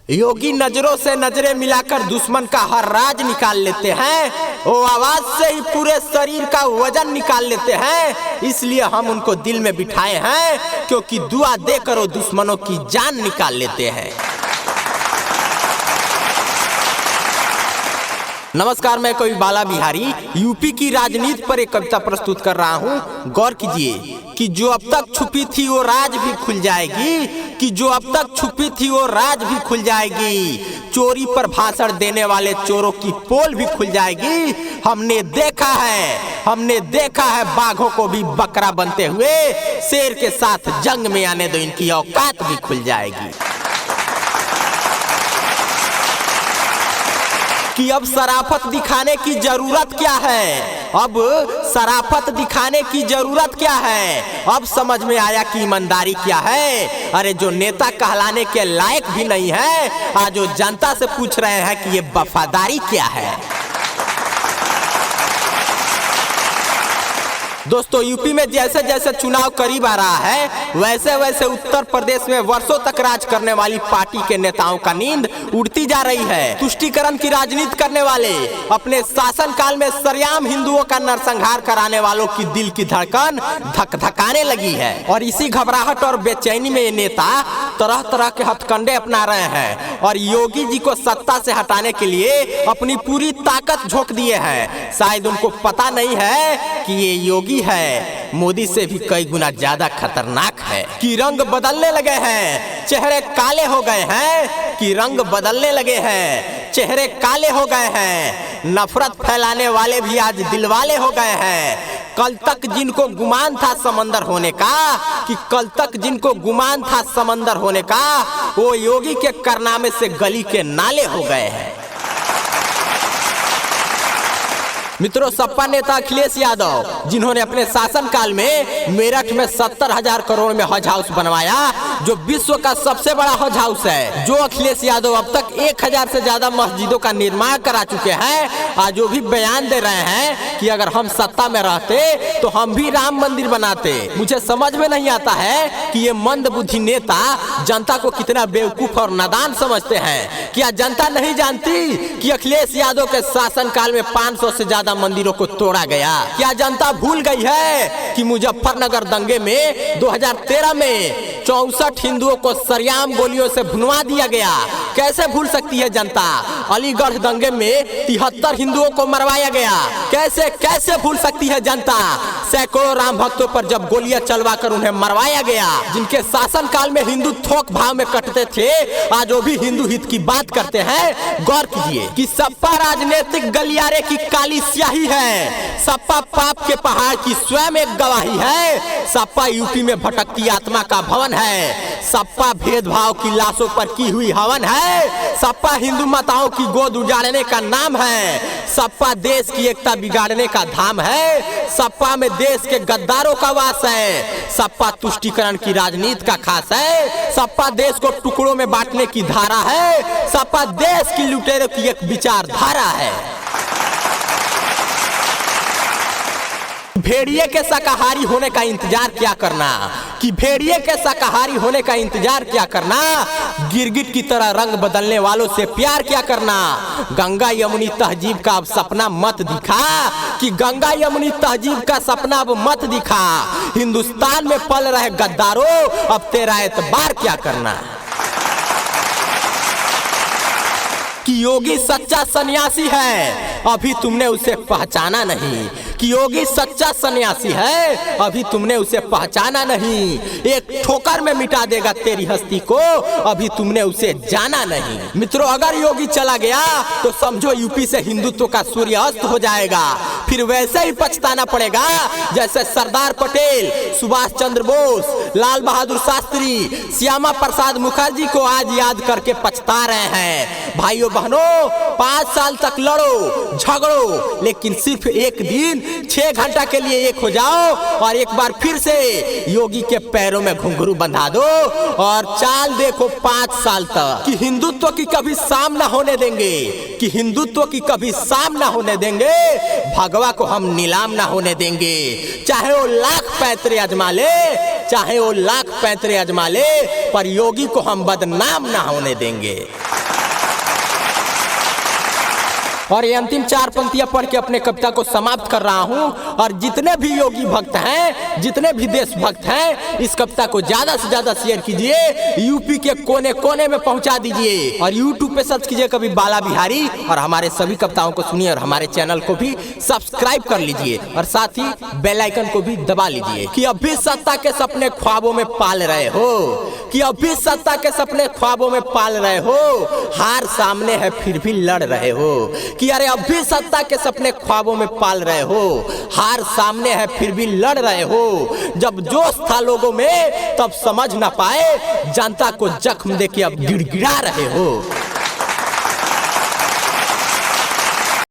योगी नजरों से नजरें मिलाकर दुश्मन का हर राज निकाल लेते हैं। वो आवाज से ही पूरे शरीर का वजन निकाल लेते हैं। इसलिए हम उनको दिल में बिठाए हैं, क्योंकि दुआ देकर वो दुश्मनों की जान निकाल लेते हैं। नमस्कार, मैं कवि बाला बिहारी यूपी की राजनीति पर एक कविता प्रस्तुत कर रहा हूँ। गौर कीजिए कि जो अब तक छुपी थी वो राज भी खुल जाएगी, कि जो अब तक छुपी थी वो राज भी खुल जाएगी। चोरी पर भाषण देने वाले चोरों की पोल भी खुल जाएगी। हमने देखा है बाघों को भी बकरा बनते हुए। शेर के साथ जंग में आने दो, इनकी औकात भी खुल जाएगी। कि अब शराफत दिखाने की जरूरत क्या है, अब शराफत दिखाने की जरूरत क्या है। अब समझ में आया कि ईमानदारी क्या है। अरे जो नेता कहलाने के लायक भी नहीं है, आज वो जनता से पूछ रहे हैं कि ये वफादारी क्या है। दोस्तों, यूपी में जैसे जैसे चुनाव करीब आ रहा है, वैसे वैसे उत्तर प्रदेश में वर्षों तक राज करने वाली पार्टी के नेताओं का नींद उड़ती जा रही है। तुष्टीकरण की राजनीति करने वाले अपने शासन काल में सरेआम हिंदुओं का नरसंहार कराने वालों की दिल की धड़कन धक धकाने लगी है। और इसी घबराहट और बेचैनी में ये नेता तरह तरह के हथकंडे अपना रहे हैं और योगी जी को सत्ता से हटाने के लिए अपनी पूरी ताकत झोंक दिए हैं। शायद उनको पता नहीं है कि ये योगी है मोदी से भी कई गुना ज्यादा खतरनाक है। कि रंग बदलने लगे हैं, चेहरे काले हो गए हैं। कि रंग बदलने लगे हैं, चेहरे काले हो गए हैं। नफरत फैलाने वाले भी आज दिलवाले हो गए हैं। कल तक जिनको गुमान था समंदर होने का, कि कल तक जिनको गुमान था समंदर होने का, वो योगी के कारनामे से गली के नाले हो गए हैं। मित्रों, सपा नेता अखिलेश यादव, जिन्होंने अपने शासन काल में मेरठ में 70,000 करोड़ में हज हाउस बनवाया, जो विश्व का सबसे बड़ा हज हाउस है। जो अखिलेश यादव अब तक 1000 से ज्यादा मस्जिदों का निर्माण करा चुके हैं, आज वो भी बयान दे रहे हैं कि अगर हम सत्ता में रहते तो हम भी राम मंदिर बनाते। मुझे समझ में नहीं आता है कि ये मंदबुद्धि नेता जनता को कितना बेवकूफ और नादान समझते हैं। क्या जनता नहीं जानती कि अखिलेश यादव के शासन काल में 500 से ज्यादा मंदिरों को तोड़ा गया? क्या जनता भूल गई है कि मुजफ्फरनगर दंगे में 2013 में 64 हिंदुओं को सरेआम गोलियों से भुनवा दिया गया? कैसे भूल सकती है जनता? अलीगढ़ दंगे में 73 हिंदुओं को मरवाया गया। कैसे भूल सकती है जनता? सैकड़ों राम भक्तों पर जब गोलियां चलवाकर उन्हें मरवाया गया। जिनके शासन काल में हिंदू थोक भाव में कटते थे, आज वो भी हिंदू हित की बात करते हैं। गौर कीजिए कि सपा राजनीतिक गलियारे की काली स्याही है। सपा पाप के पहाड़ की स्वयं एक गवाही है। सपा यूपी में भटकती आत्मा का भवन है। सपा भेदभाव की लाशों पर की हुई हवन है। सपा हिंदू माताओं की गोद उजाड़ने का नाम है। सपा देश की एकता बिगाड़ने का धाम है। सपा में देश के गद्दारों का वास है। सपा तुष्टीकरण की राजनीति का खास है। सपा देश को टुकड़ों में बांटने की धारा है। सपा देश की लुटेरों की एक विचारधारा है। भेड़िए के शाकाहारी होने का इंतजार क्या करना, कि भेड़िए के शाकाहारी होने का इंतजार क्या करना। गिरगिट की तरह रंग बदलने वालों से प्यार क्या करना। गंगा यमुनी तहजीब का अब सपना मत दिखा, कि गंगा यमुनी तहजीब का सपना अब मत दिखा। हिंदुस्तान में पल रहे गद्दारों, अब तेरा एतबार क्या करना। कि योगी सच्चा सन्यासी है, अभी तुमने उसे पहचाना नहीं। कि योगी सच्चा सन्यासी है, अभी तुमने उसे पहचाना नहीं। एक ठोकर में मिटा देगा तेरी हस्ती को, अभी तुमने उसे जाना नहीं। मित्रों, अगर योगी चला गया तो समझो यूपी से हिंदुत्व का सूर्य अस्त हो जाएगा। फिर वैसे ही पछताना पड़ेगा जैसे सरदार पटेल, सुभाष चंद्र बोस, लाल बहादुर शास्त्री, श्यामा प्रसाद मुखर्जी को आज याद करके पछता रहे हैं। भाइयों बहनों, 5 साल तक लड़ो झगड़ो, लेकिन सिर्फ एक दिन 6 घंटा के लिए एक हो जाओ और एक बार फिर से योगी के पैरों में घुंघरू बंधा दो और चाल देखो 5 साल तक, कि हिंदुत्व की कभी शाम ना होने देंगे, कि हिंदुत्व की कभी शाम ना होने देंगे। भगवा को हम नीलाम ना होने देंगे। चाहे वो लाख पैतरे आजमा ले, चाहे वो लाख पैतरे आजमा ले, पर योगी को हम बदनाम ना होने देंगे। और ये अंतिम 4 पंक्तियां पढ़ के अपने कविता को समाप्त कर रहा हूं। और जितने भी योगी भक्त हैं, जितने भी देशभक्त हैं, इस कविता को ज्यादा से ज्यादा शेयर कीजिए, यूपी के कोने कोने में पहुंचा दीजिए। और यूट्यूब पे सर्च कीजिए कवि बाला बिहारी और हमारे सभी कविताओं को सुनिए और हमारे चैनल को भी सब्सक्राइब कर लीजिए और साथ ही बेल आइकन को भी दबा लीजिए। कि अभी सत्ता के सपने ख्वाबों में पाल रहे हो, कि अभी सत्ता के सपने ख्वाबों में पाल रहे हो, हार सामने है फिर भी लड़ रहे हो। कि अरे अभी सत्ता के सपने ख्वाबों में पाल रहे हो, हार सामने है फिर भी लड़ रहे हो। जब जोश था लोगों में तब समझ ना पाए, जनता को जख्म देके अब गिड़गिड़ा रहे हो।